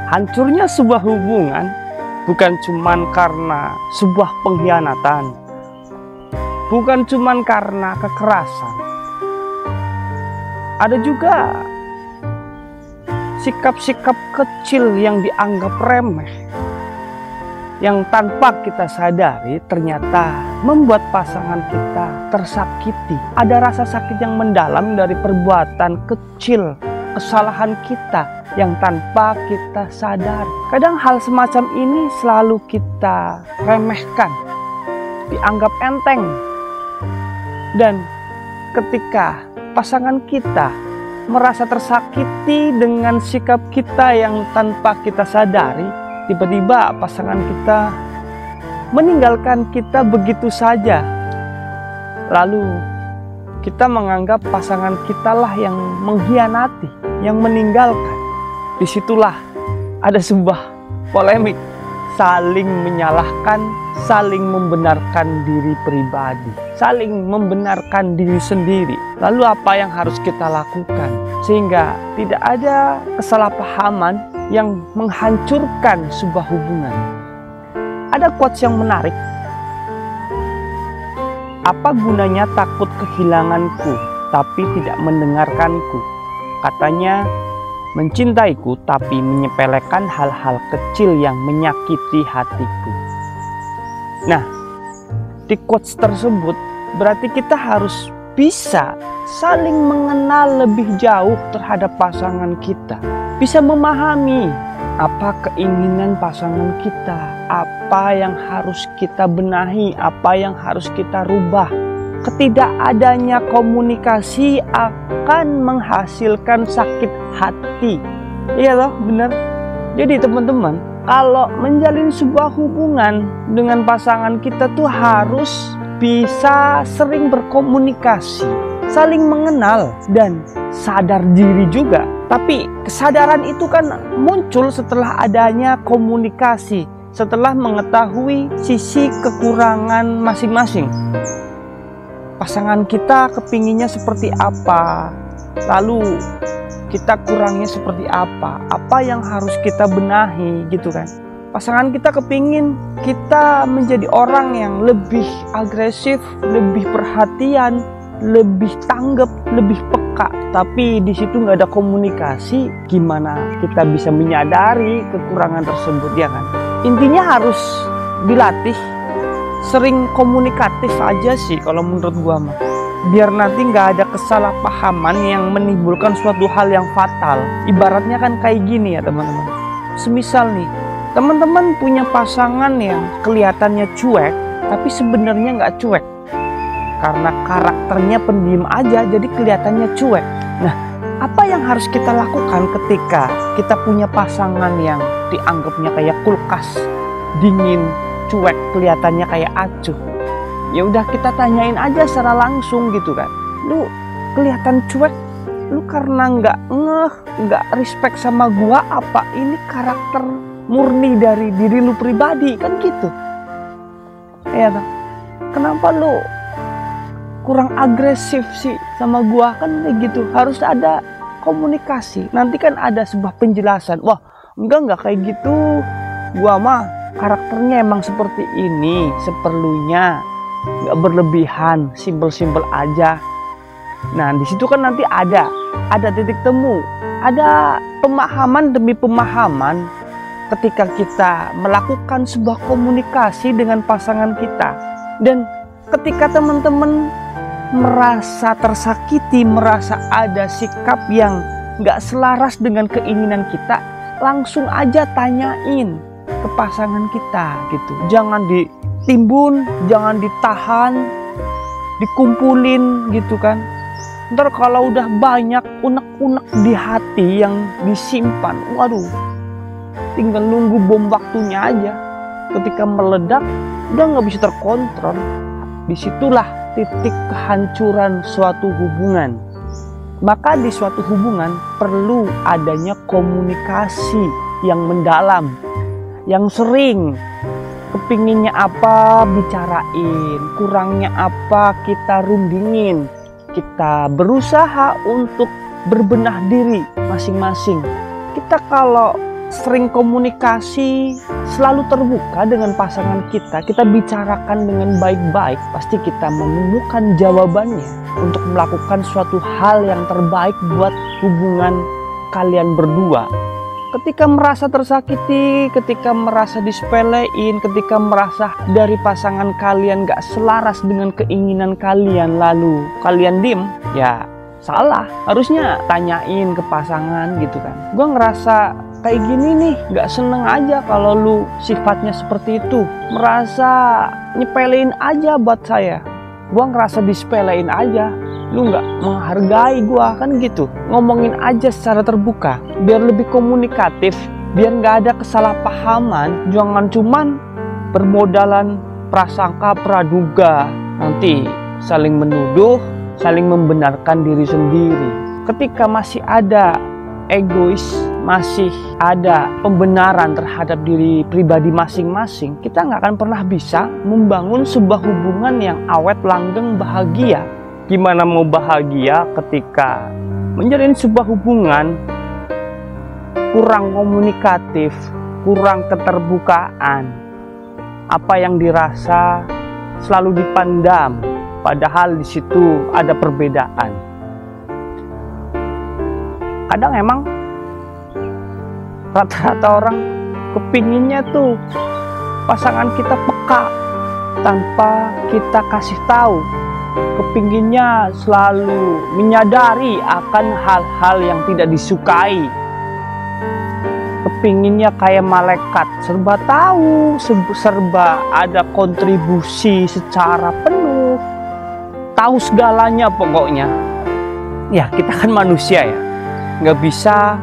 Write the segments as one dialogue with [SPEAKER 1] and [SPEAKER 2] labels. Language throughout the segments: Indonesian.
[SPEAKER 1] Hancurnya sebuah hubungan bukan cuman karena sebuah pengkhianatan, bukan cuman karena kekerasan. Ada juga sikap-sikap kecil yang dianggap remeh, yang tanpa kita sadari ternyata membuat pasangan kita tersakiti. Ada rasa sakit yang mendalam dari perbuatan kecil, kesalahan kita yang tanpa kita sadari. Kadang hal semacam ini selalu kita remehkan, dianggap enteng. Dan ketika pasangan kita merasa tersakiti dengan sikap kita yang tanpa kita sadari, tiba-tiba pasangan kita meninggalkan kita begitu saja. Lalu kita menganggap pasangan kita lah yang mengkhianati, yang meninggalkan. Disitulah ada sebuah polemik, saling menyalahkan, saling membenarkan diri pribadi, saling membenarkan diri sendiri. Lalu apa yang harus kita lakukan sehingga tidak ada kesalahpahaman yang menghancurkan sebuah hubungan? Ada quotes yang menarik. Apa gunanya takut kehilanganku tapi tidak mendengarkanku? Katanya, mencintaiku tapi menyepelekan hal-hal kecil yang menyakiti hatiku. Nah, di quotes tersebut berarti kita harus bisa saling mengenal lebih jauh terhadap pasangan kita. Bisa memahami apa keinginan pasangan kita, apa yang harus kita benahi, apa yang harus kita rubah. Ketidakadanya komunikasi akan menghasilkan sakit hati. Iya loh, bener. Jadi teman-teman, kalau menjalin sebuah hubungan dengan pasangan kita tuh harus bisa sering berkomunikasi, saling mengenal, dan sadar diri juga. Tapi kesadaran itu kan muncul setelah adanya komunikasi, setelah mengetahui sisi kekurangan masing-masing. Pasangan kita kepinginnya seperti apa, lalu kita kurangnya seperti apa yang harus kita benahi gitu kan. Pasangan kita kepingin kita menjadi orang yang lebih agresif, lebih perhatian, lebih tanggap, lebih peka. Tapi di situ nggak ada komunikasi, gimana kita bisa menyadari kekurangan tersebut, ya kan? Intinya harus dilatih, sering komunikatif aja sih kalau menurut gua mah. Biar nanti nggak ada kesalahpahaman yang menimbulkan suatu hal yang fatal. Ibaratnya kan kayak gini ya teman-teman. Semisal nih, teman-teman punya pasangan yang kelihatannya cuek, tapi sebenarnya nggak cuek. Karena karakternya pendiam aja, jadi kelihatannya cuek. Nah, apa yang harus kita lakukan ketika kita punya pasangan yang dianggapnya kayak kulkas, dingin, cuek, kelihatannya kayak acuh? Ya udah, kita tanyain aja secara langsung gitu kan. Lu kelihatan cuek, lu karena nggak respect sama gua, apa ini karakter murni dari diri lu pribadi, kan gitu. Ya kan? Kenapa lu kurang agresif sih sama gua, kan kayak gitu. Harus ada komunikasi. Nanti kan ada sebuah penjelasan. Wah, enggak kayak gitu. Gua mah karakternya emang seperti ini, seperlunya, nggak berlebihan, simpel-simpel aja. Nah, di situ kan nanti ada titik temu, ada pemahaman demi pemahaman ketika kita melakukan sebuah komunikasi dengan pasangan kita. Dan ketika teman-teman merasa tersakiti, merasa ada sikap yang nggak selaras dengan keinginan kita, langsung aja tanyain ke pasangan kita gitu. Jangan ditimbun, jangan ditahan, dikumpulin gitu kan. Ntar kalau udah banyak unek-unek di hati yang disimpan, waduh, tinggal nunggu bom waktunya aja. Ketika meledak, udah nggak bisa terkontrol. Disitulah titik kehancuran suatu hubungan. Maka di suatu hubungan perlu adanya komunikasi yang mendalam, yang sering. Kepinginnya apa, bicarain. Kurangnya apa, kita rundingin. Kita berusaha untuk berbenah diri masing-masing. Kita kalau sering komunikasi, selalu terbuka dengan pasangan kita bicarakan dengan baik-baik, pasti kita menemukan jawabannya untuk melakukan suatu hal yang terbaik buat hubungan kalian berdua. Ketika merasa tersakiti, ketika merasa disepelein, ketika merasa dari pasangan kalian gak selaras dengan keinginan kalian, lalu kalian diem, ya salah. Harusnya tanyain ke pasangan gitu kan. Gue ngerasa kayak gini nih, gak seneng aja kalau lu sifatnya seperti itu. Merasa nyepelein aja buat saya. Gue ngerasa disepelein aja. Lu gak menghargai gue, kan gitu. Ngomongin aja secara terbuka, biar lebih komunikatif, biar gak ada kesalahpahaman. Jangan cuman bermodalan prasangka praduga, nanti saling menuduh, saling membenarkan diri sendiri. Ketika masih ada egois, masih ada pembenaran terhadap diri pribadi masing-masing, kita nggak akan pernah bisa membangun sebuah hubungan yang awet, langgeng, bahagia. Gimana mau bahagia ketika menjalin sebuah hubungan kurang komunikatif, kurang keterbukaan, apa yang dirasa selalu dipendam, padahal di situ ada perbedaan. Kadang emang rata-rata orang kepinginnya tuh pasangan kita peka tanpa kita kasih tahu. Kepinginnya selalu menyadari akan hal-hal yang tidak disukai. Kepinginnya kayak malaikat, serba tahu, serba ada kontribusi secara penuh, tahu segalanya pokoknya. Ya kita kan manusia ya, nggak bisa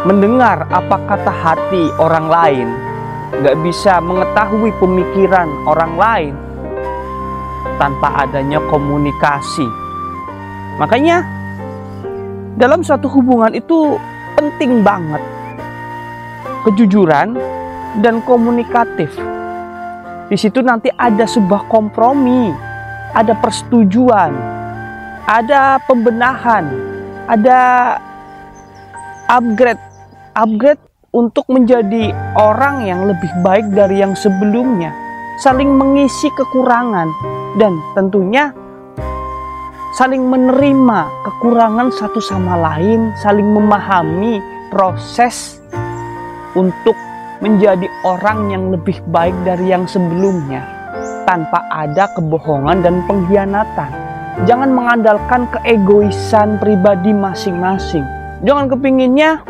[SPEAKER 1] mendengar apa kata hati orang lain, nggak bisa mengetahui pemikiran orang lain tanpa adanya komunikasi. Makanya dalam suatu hubungan itu penting banget kejujuran dan komunikatif. Di situ nanti ada sebuah kompromi, ada persetujuan, ada pembenahan, ada upgrade untuk menjadi orang yang lebih baik dari yang sebelumnya, saling mengisi kekurangan dan tentunya saling menerima kekurangan satu sama lain, saling memahami proses untuk menjadi orang yang lebih baik dari yang sebelumnya tanpa ada kebohongan dan pengkhianatan. Jangan mengandalkan keegoisan pribadi masing-masing. Jangan kepinginnya,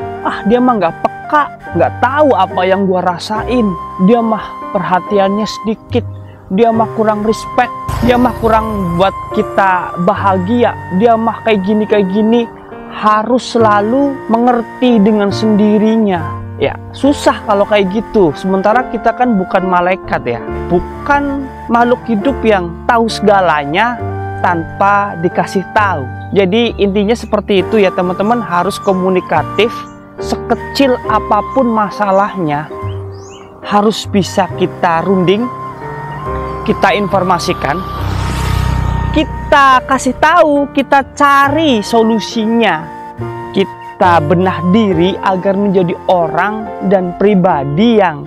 [SPEAKER 1] dia mah nggak peka, nggak tahu apa yang gua rasain. Dia mah perhatiannya sedikit, dia mah kurang respect, dia mah kurang buat kita bahagia, dia mah kayak gini. Harus selalu mengerti dengan sendirinya. Ya susah kalau kayak gitu. Sementara kita kan bukan malaikat ya, bukan makhluk hidup yang tahu segalanya tanpa dikasih tahu. Jadi intinya seperti itu ya teman-teman, harus komunikatif. Sekecil apapun masalahnya harus bisa kita runding, kita informasikan, kita kasih tahu, kita cari solusinya, kita benah diri agar menjadi orang dan pribadi yang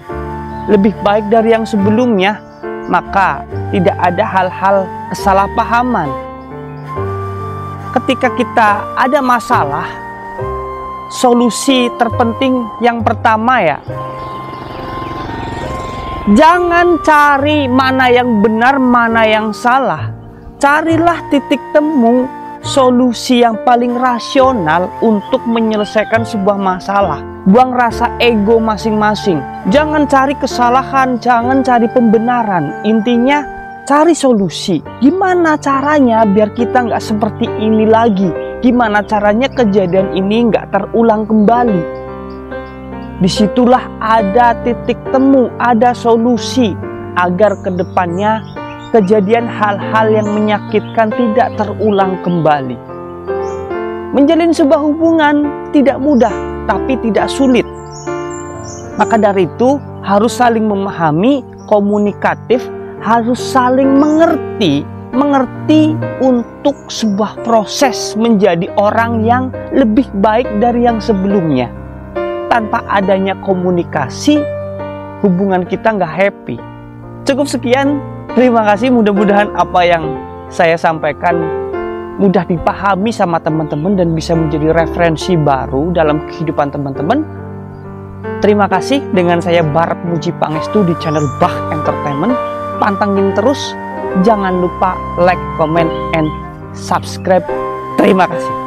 [SPEAKER 1] lebih baik dari yang sebelumnya. Maka tidak ada hal-hal kesalahpahaman. Ketika kita ada masalah, solusi terpenting yang pertama ya, jangan cari mana yang benar, mana yang salah. Carilah titik temu, solusi yang paling rasional untuk menyelesaikan sebuah masalah. Buang rasa ego masing-masing. Jangan cari kesalahan, jangan cari pembenaran. Intinya cari solusi. Gimana caranya biar kita nggak seperti ini lagi? Gimana caranya kejadian ini nggak terulang kembali? Disitulah ada titik temu, ada solusi agar kedepannya kejadian hal-hal yang menyakitkan tidak terulang kembali. Menjalin sebuah hubungan tidak mudah, tapi tidak sulit. Maka dari itu harus saling memahami, komunikatif, harus saling mengerti mengerti untuk sebuah proses menjadi orang yang lebih baik dari yang sebelumnya. Tanpa adanya komunikasi, hubungan kita nggak happy. Cukup sekian, terima kasih. Mudah-mudahan apa yang saya sampaikan mudah dipahami sama teman-teman dan bisa menjadi referensi baru dalam kehidupan teman-teman. Terima kasih. Dengan saya Barat Muji Pangestu di channel Bah Entertainment. Pantengin terus. Jangan lupa like, comment, and subscribe. Terima kasih.